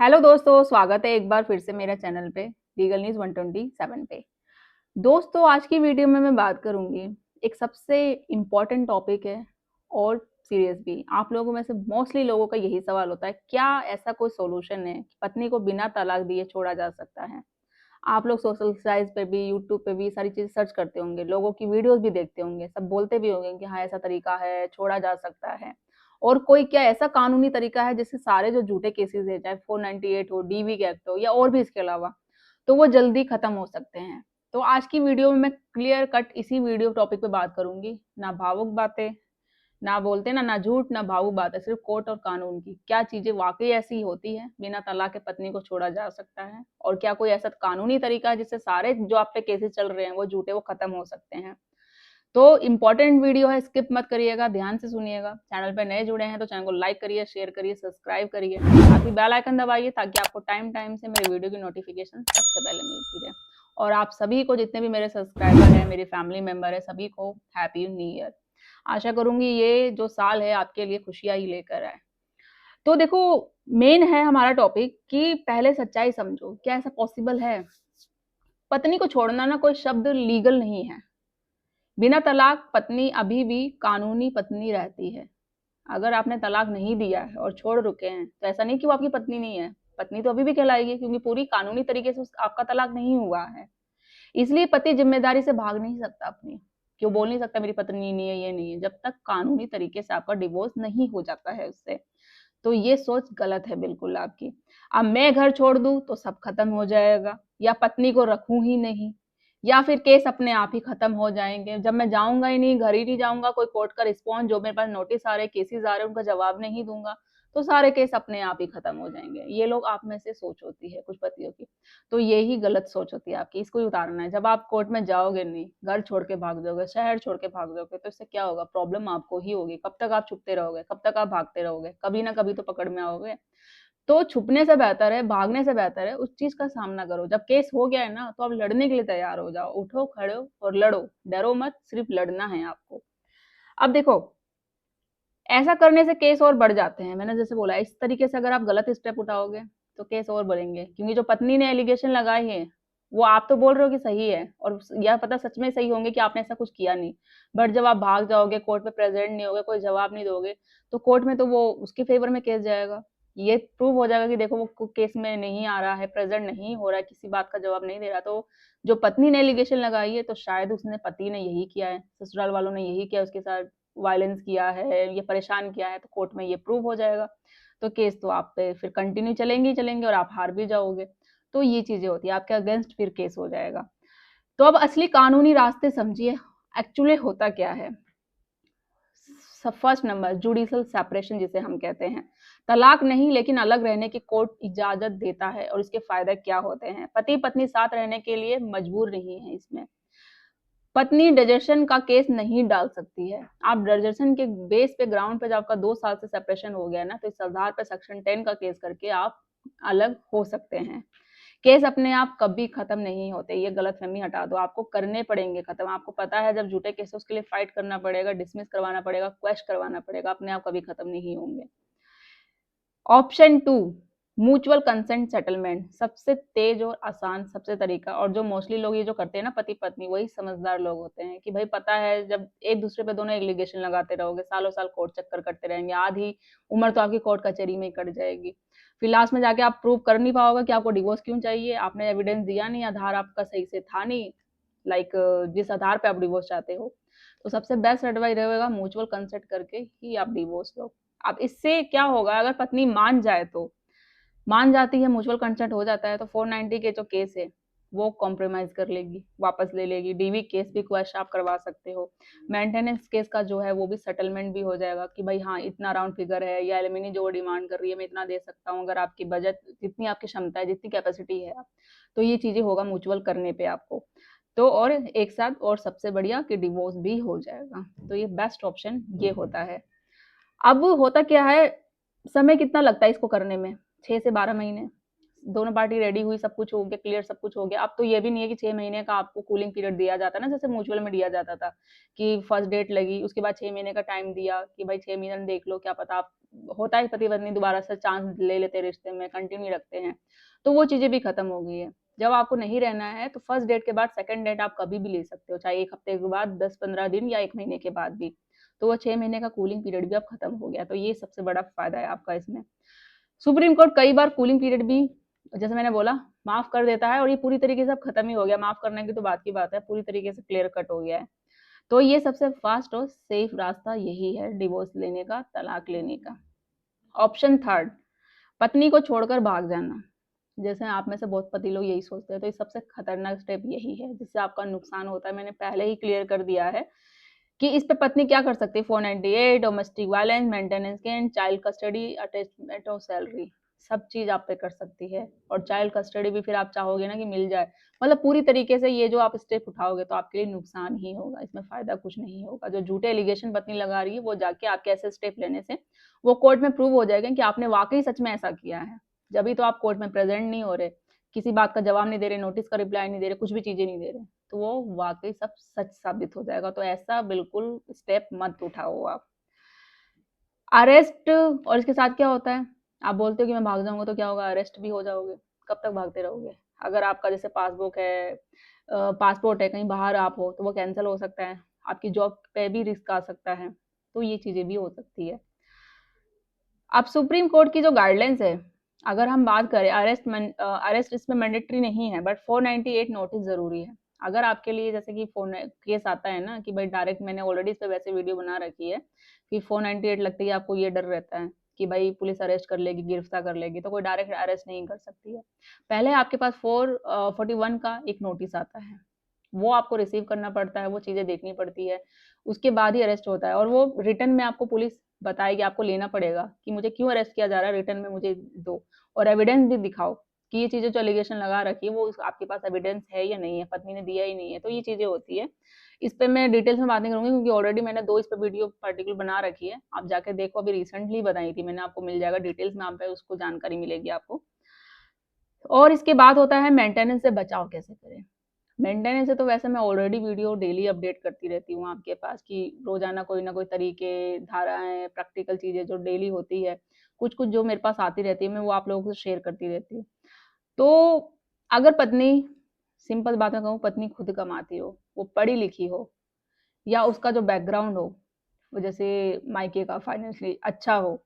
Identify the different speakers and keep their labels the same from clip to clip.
Speaker 1: Hello दोस्तों, स्वागत है एक बार फिर से मेरे चैनल पे लीगल न्यूज़ 127 पे। दोस्तों, आज की वीडियो में मैं बात करूंगी एक सबसे इम्पोर्टेंट टॉपिक है और सीरियस भी। आप लोगों में से मोस्टली लोगों का यही सवाल होता है, क्या ऐसा कोई सॉल्यूशन है कि पत्नी को बिना तलाक दिए छोड़ा जा सकता है? आप लोग सोशल साइट्स पे भी, यूट्यूब पे भी सारी चीज़ सर्च करते होंगे, लोगों की वीडियोज़ भी देखते होंगे, सब बोलते भी होंगे कि हाँ, ऐसा तरीका है, छोड़ा जा सकता है। और कोई क्या ऐसा कानूनी तरीका है जिससे सारे जो झूठे केसेज़ हैं, चाहे 498 हो, डीवी एक्ट हो या और भी इसके अलावा, तो वो जल्दी खत्म हो सकते हैं। तो आज की वीडियो में मैं क्लियर कट इसी वीडियो टॉपिक पे बात करूँगी, ना भावुक बातें, ना बोलते ना ना झूठ ना भावुक बात है, सिर्फ कोर्ट और कानून की क्या चीजें वाकई ऐसी होती है बिना तलाक के पत्नी को छोड़ा जा सकता है, और क्या कोई ऐसा कानूनी तरीका है जिससे सारे जो आप पे केसेस चल रहे हैं वो झूठे वो खत्म हो सकते हैं। तो इम्पोर्टेंट वीडियो है, स्किप मत करिएगा, ध्यान से सुनिएगा। चैनल पे नए जुड़े हैं तो चैनल को लाइक करिए, शेयर करिए, सब्सक्राइब करिए, साथ ही बेल आइकन दबाइए ताकि आपको टाइम टाइम से मेरे वीडियो की नोटिफिकेशन सबसे पहले मिलती रहे। और आप सभी को, जितने भी मेरे सब्सक्राइबर हैं, मेरी फैमिली मेंबर है, सभी को हैप्पी न्यू ईयर। आशा करूंगी ये जो साल है आपके लिए खुशियां ही लेकर आए। तो देखो, मेन है हमारा टॉपिक कि पहले सच्चाई समझो, क्या ऐसा पॉसिबल है? पत्नी को छोड़ना ना कोई शब्द लीगल नहीं है। बिना तलाक पत्नी अभी भी कानूनी पत्नी रहती है। अगर आपने तलाक नहीं दिया है और छोड़ रुके हैं तो ऐसा नहीं कि वो आपकी पत्नी नहीं है, पत्नी तो अभी भी कहलाएगी, क्योंकि पूरी कानूनी तरीके से आपका तलाक नहीं हुआ है। इसलिए पति जिम्मेदारी से भाग नहीं सकता अपनी, क्यों बोल नहीं सकता मेरी पत्नी नहीं है, ये नहीं है, जब तक कानूनी तरीके से आपका डिवोर्स नहीं हो जाता है उससे। तो ये सोच गलत है बिल्कुल आपकी। अब मैं घर छोड़ दूं तो सब खत्म हो जाएगा, या पत्नी को रखूं ही नहीं, या फिर केस अपने आप ही खत्म हो जाएंगे। जब मैं जाऊंगा ही नहीं, घर ही नहीं जाऊंगा, कोई कोर्ट का रिस्पॉन्स, जो मेरे पास नोटिस आ रहे, केसेस आ रहे, उनका जवाब नहीं दूंगा, तो सारे केस अपने आप ही खत्म हो जाएंगे। ये लोग आप में से सोच होती है कुछ पतियों की। तो यही गलत सोच होती है आपकी, इसको ही उतारना है। जब आप कोर्ट में जाओगे नहीं, घर छोड़ के भाग जाओगे, शहर छोड़ के भाग जाओगे, तो इससे क्या होगा? प्रॉब्लम आपको ही होगी। कब तक आप छुपते रहोगे? कब तक आप भागते रहोगे? कभी ना कभी तो पकड़ में आओगे। तो छुपने से बेहतर है, भागने से बेहतर है, उस चीज का सामना करो। जब केस हो गया है ना, तो आप लड़ने के लिए तैयार हो जाओ, उठो, खड़े हो और लड़ो। डरो मत, सिर्फ लड़ना है आपको। अब देखो, ऐसा करने से केस और बढ़ जाते हैं। मैंने जैसे बोला, इस तरीके से अगर आप गलत स्टेप उठाओगे तो केस और बढ़ेंगे, क्योंकि जो पत्नी ने एलिगेशन लगाई है वो आप तो बोल रहे हो कि सही है, और यह पता सच में सही होंगे कि आपने ऐसा कुछ किया नहीं। बट जब आप भाग जाओगे, कोर्ट में प्रेजेंट नहीं होगे, कोई जवाब नहीं दोगे, तो कोर्ट में तो वो उसके फेवर में केस जाएगा। ये प्रूव हो जाएगा कि देखो वो केस में नहीं आ रहा है, प्रेजेंट नहीं हो रहा है, किसी बात का जवाब नहीं दे रहा। तो जो पत्नी ने एलिगेशन लगाई है, तो शायद उसने पति ने यही किया है, ससुराल वालों ने यही किया उसके साथ, वायलेंस किया है, ये परेशान किया है, तो कोर्ट में ये प्रूव हो जाएगा। तो केस तो आप पे फिर कंटिन्यू चलेंगे ही चलेंगे और आप हार भी जाओगे। तो ये चीजें होती है, आपके अगेंस्ट फिर केस हो जाएगा। तो अब असली कानूनी रास्ते समझिए, एक्चुअली होता क्या है। फर्स्ट नंबर, जुडिशल सेपरेशन जिसे हम कहते हैं। तलाक नहीं, लेकिन अलग रहने की कोर्ट इजाजत देता है, और इसके फायदे क्या होते हैं? पति पत्नी साथ रहने के लिए मजबूर नहीं है इसमें। पत्नी डिजर्शन का केस नहीं डाल सकती है। आप डिजर्शन के बेस पे, ग्राउंड पे, जब आपका 2 साल से सेपरेशन हो गया ना, तो इस आधार पे सेक्शन 10 का केस करके आप अलग हो सकते हैं। केस अपने आप कभी खत्म नहीं होते, ये गलतफहमी हटा दो। आपको करने पड़ेंगे खत्म। आपको पता है जब झूठे केस उसके लिए फाइट करना पड़ेगा, डिसमिस करवाना पड़ेगा, क्वेश करवाना पड़ेगा, अपने आप कभी खत्म नहीं होंगे। ऑप्शन 2, म्यूचुअल कंसेंट सेटलमेंट, सबसे तेज और आसान सबसे तरीका, और जो मोस्टली लोग ये जो करते हैं ना पति पत्नी, वही समझदार लोग होते हैं कि भाई पता है जब एक दूसरे पे दोनों एलिगेशन लगाते रहोगे, सालों साल कोर्ट चक्कर करते रहेंगे, आधी उम्र तो आपकी कोर्ट कचहरी में ही कट जाएगी। फिर लास्ट में जाके आप प्रूव कर नहीं पाओगे कि आपको डिवोर्स क्यों चाहिए, आपने एविडेंस दिया नहीं, आधार आपका सही से था नहीं, लाइक जिस आधार पे आप डिवोर्स चाहते हो। तो सबसे बेस्ट एडवाइस रहेगा म्यूचुअल कंसेंट करके ही आप डिवोर्स लो। अब इससे क्या होगा, अगर पत्नी मान जाए तो मान जाती है, म्यूचुअल कंसेंट हो जाता है, तो 490 के जो केस है वो कॉम्प्रोमाइज कर लेगी, वापस ले लेगी। डीवी केस भी क्वैश आप करवा सकते हो। मेंटेनेंस केस का जो है वो भी सेटलमेंट भी हो जाएगा कि भाई हाँ, इतना राउंड फिगर है, या एलिमिनी जो डिमांड कर रही है मैं इतना दे सकता हूँ, अगर आपकी बजट जितनी आपकी क्षमता है, जितनी कैपेसिटी है आप, तो ये चीजें होगा म्यूचुअल करने पे आपको। तो और एक साथ, और सबसे बढ़िया कि डिवोर्स भी हो जाएगा। तो ये बेस्ट ऑप्शन ये होता है। अब होता क्या है, समय कितना लगता है इसको करने में? 6 से 12 महीने। दोनों पार्टी रेडी हुई, सब कुछ हो गया, क्लियर सब कुछ हो गया। अब तो ये भी नहीं है कि 6 महीने का आपको कूलिंग पीरियड दिया जाता है ना, जैसे म्यूचुअल में दिया जाता था कि फर्स्ट डेट लगी, उसके बाद 6 महीने का टाइम दिया कि भाई 6 महीने में देख लो, क्या पता आप होता है पति पत्नी दोबारा से चांस ले लेते हैं रिश्ते में, कंटिन्यू रखते हैं। तो वो चीज़ें भी खत्म हो गई है। जब आपको नहीं रहना है तो फर्स्ट डेट के बाद सेकंड डेट आप कभी भी ले सकते हो, चाहे 1 हफ्ते के बाद, 10-15 दिन या 1 महीने के बाद भी। तो वो 6 महीने का कूलिंग पीरियड भी अब खत्म हो गया। तो ये सबसे बड़ा फ़ायदा है आपका इसमें। सुप्रीम कोर्ट कई बार कूलिंग पीरियड भी, जैसे मैंने बोला, माफ़ कर देता है और ये पूरी तरीके से अब खत्म ही हो गया। माफ़ करने की तो बात की बात है, पूरी तरीके से क्लियर कट हो गया है। तो ये सबसे फ़ास्ट और सेफ रास्ता यही है डिवोर्स लेने का, तलाक लेने का। ऑप्शन थर्ड, पत्नी को छोड़कर भाग जाना। जैसे आप में से बहुत पति लोग यही सोचते हैं, तो ये सबसे खतरनाक स्टेप यही है जिससे आपका नुकसान होता है। मैंने पहले ही क्लियर कर दिया है कि इस पे पत्नी क्या कर सकती है। 498, domestic violence, maintenance gain, child custody, attachment of salary, सब चीज आप पे कर सकती है। और चाइल्ड कस्टडी भी फिर आप चाहोगे ना कि मिल जाए, मतलब पूरी तरीके से ये जो आप स्टेप उठाओगे तो आपके लिए नुकसान ही होगा, इसमें फायदा कुछ नहीं होगा। जो झूठे एलिगेशन पत्नी लगा रही है वो जाके आपके ऐसे स्टेप लेने से वो कोर्ट में प्रूव हो जाएगा कि आपने वाकई सच में ऐसा किया है। जब भी तो आप कोर्ट में प्रेजेंट नहीं हो रहे, किसी बात का जवाब नहीं दे रहे, नोटिस का रिप्लाई नहीं दे रहे, कुछ भी चीजें नहीं दे रहे, तो वो वाकई सब सच साबित हो जाएगा। तो ऐसा बिल्कुल स्टेप मत उठाओ आप। अरेस्ट, और इसके साथ क्या होता है, आप बोलते हो कि मैं भाग जाऊंगा तो क्या होगा, अरेस्ट भी हो जाओगे। कब तक भागते रहोगे? अगर आपका जैसे पासबुक है, पासपोर्ट है, कहीं बाहर आप हो तो वो कैंसिल हो सकता है, आपकी जॉब पे भी रिस्क आ सकता है, तो ये चीजें भी हो सकती है। अब सुप्रीम कोर्ट की जो गाइडलाइंस है, अगर हम बात करें, अरेस्ट इसमें मैंडेटरी नहीं है, बट 498 नोटिस जरूरी है। अगर आपके लिए जैसे कि फोन केस आता है ना कि भाई डायरेक्ट, मैंने ऑलरेडी इस पे वैसे वीडियो बना रखी है कि 498 लगती है, आपको ये डर रहता है कि भाई पुलिस अरेस्ट कर लेगी, गिरफ्तार कर लेगी, तो कोई डायरेक्ट अरेस्ट नहीं कर सकती है। पहले आपके पास 441 का एक नोटिस आता है, वो आपको रिसीव करना पड़ता है, वो चीजें देखनी पड़ती है, उसके बाद ही अरेस्ट होता है। और वो रिटर्न में आपको पुलिस बताएगी, आपको लेना पड़ेगा कि मुझे क्यों अरेस्ट किया जा रहा है, रिटर्न में मुझे दो, और एविडेंस भी दिखाओ कि ये चीजें जो एलिगेशन लगा रखी है वो आपके पास एविडेंस है या नहीं है, पत्नी ने दिया ही नहीं है। तो ये चीजें होती है। इस पे मैं डिटेल्स में बात नहीं करूंगी क्योंकि ऑलरेडी मैंने 2 इस पे वीडियो पर्टिकुलर बना रखी है, आप जाके देखो, अभी रिसेंटली बनाई थी मैंने, आपको मिल जाएगा डिटेल्स में, आप पे उसको जानकारी मिलेगी आपको। और इसके बाद होता है मेंटेनेंस से बचाव कैसे करें। मेंटेनेंस से तो वैसे मैं ऑलरेडी वीडियो डेली अपडेट करती रहती हूँ आपके पास कि रोजाना कोई ना कोई तरीके, धाराएं, प्रैक्टिकल चीजें जो डेली होती है, कुछ कुछ जो मेरे पास आती रहती है, मैं वो आप लोगों से शेयर करती रहती हूँ। तो अगर पत्नी, सिंपल बात में कहूँ, पत्नी खुद कमाती हो, वो पढ़ी लिखी हो, या उसका जो बैकग्राउंड हो वो जैसे मायके का फाइनेंशियली अच्छा हो,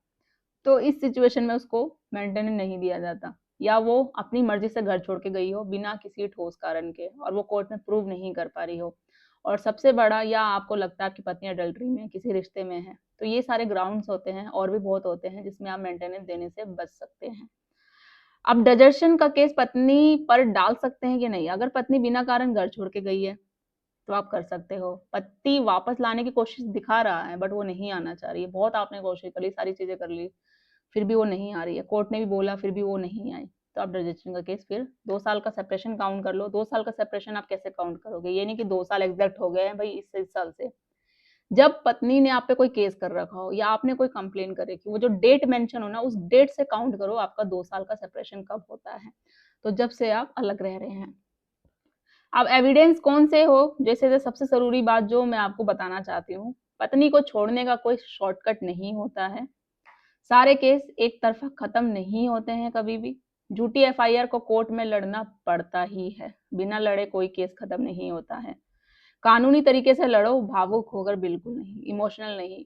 Speaker 1: तो इस सिचुएशन में उसको मेंटेनेंस नहीं दिया जाता, या वो अपनी मर्जी से घर छोड़ के गई हो बिना किसी ठोस कारण के और वो कोर्ट में प्रूव नहीं कर पा रही हो, और सबसे बड़ा, या आपको लगता है आपकी पत्नी अडल्ट्री में किसी रिश्ते में है, तो ये सारे ग्राउंड्स होते हैं और भी बहुत होते हैं जिसमें आप मेंटेनेंस देने से बच सकते हैं। अब डिजर्शन का केस पत्नी पर डाल सकते हैं कि नहीं। अगर पत्नी बिना कारण घर छोड़ के गई है तो आप कर सकते हो। पति वापस लाने की कोशिश दिखा रहा है बट वो नहीं आना चाह रही है, बहुत आपने कोशिश कर ली, सारी चीजें कर ली, फिर भी वो नहीं आ रही है, कोर्ट ने भी बोला फिर भी वो नहीं आई, तो आप रजिस्ट्रेशन का केस, फिर 2 साल का सेपरेशन काउंट कर लो। 2 साल का सेपरेशन आप कैसे काउंट करोगे, ये नहीं कि 2 साल एग्जैक्ट हो गए हैं भाई इस साल से। जब पत्नी ने आप पे कोई केस कर रखा हो या आपने कोई कंप्लेन कर रखी, वो जो डेट मेंशन हो ना, उस डेट से काउंट करो आपका 2 साल का सेपरेशन कब होता है, तो जब से आप अलग रह रहे हैं। अब एविडेंस कौन से हो, जैसे सबसे जरूरी बात जो मैं आपको बताना चाहती हूँ, पत्नी को छोड़ने का कोई शॉर्टकट नहीं होता है। सारे केस एक तरफा खत्म नहीं होते हैं कभी भी। झूठी एफआईआर को कोर्ट में लड़ना पड़ता ही है, बिना लड़े कोई केस खत्म नहीं होता है। कानूनी तरीके से लड़ो, भावुक होकर बिल्कुल नहीं, इमोशनल नहीं,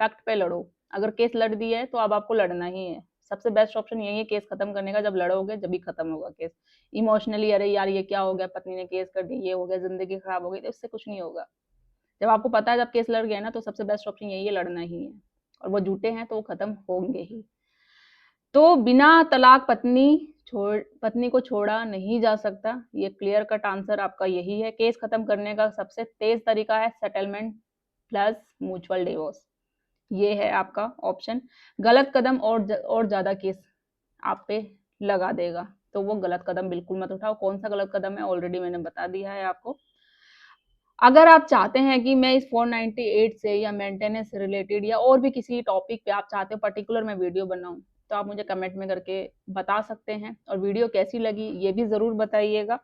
Speaker 1: फैक्ट पे लड़ो। अगर केस लड़ दिया है तो अब आपको लड़ना ही है। सबसे बेस्ट ऑप्शन यही है केस खत्म करने का, जब लड़ोगे जब भी खत्म होगा केस। इमोशनली अरे यार ये क्या हो गया, पत्नी ने केस कर दी, ये हो गया, जिंदगी खराब हो गई, तो इससे कुछ नहीं होगा। जब आपको पता है जब केस लड़ गया ना, तो सबसे बेस्ट ऑप्शन यही है, लड़ना ही है। और वो झूठे हैं तो वो खत्म होंगे ही। तो बिना तलाक पत्नी को छोड़ा नहीं जा सकता, ये क्लियर कट आंसर आपका यही है। केस खत्म करने का सबसे तेज तरीका है सेटलमेंट प्लस म्यूचुअल डिवोर्स, ये है आपका ऑप्शन। गलत कदम और ज्यादा केस आप पे लगा देगा, तो वो गलत कदम बिल्कुल मत उठाओ। कौन सा गलत कदम है ऑलरेडी मैंने बता दिया है आपको। अगर आप चाहते हैं कि मैं इस 498 से या मेंटेनेंस से रिलेटेड या और भी किसी टॉपिक पे आप चाहते हो पर्टिकुलर मैं वीडियो बनाऊं, तो आप मुझे कमेंट में करके बता सकते हैं, और वीडियो कैसी लगी ये भी ज़रूर बताइएगा।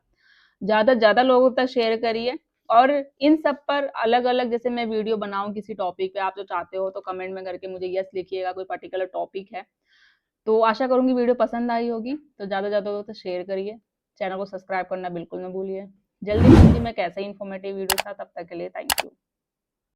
Speaker 1: ज़्यादा से ज़्यादा लोगों तक शेयर करिए, और इन सब पर अलग-अलग जैसे मैं वीडियो बनाऊँ किसी टॉपिक पे, आप जो चाहते हो तो कमेंट में करके मुझे यस लिखिएगा, कोई पर्टिकुलर टॉपिक है। तो आशा करूँगी वीडियो पसंद आई होगी, तो ज़्यादा से ज़्यादा लोगों तक शेयर करिए। चैनल को सब्सक्राइब करना बिल्कुल ना भूलिए। जल्दी मिलूँगी मैं कैसे इन्फॉर्मेटिव वीडियो के साथ, तब तक के लिए थैंक यू।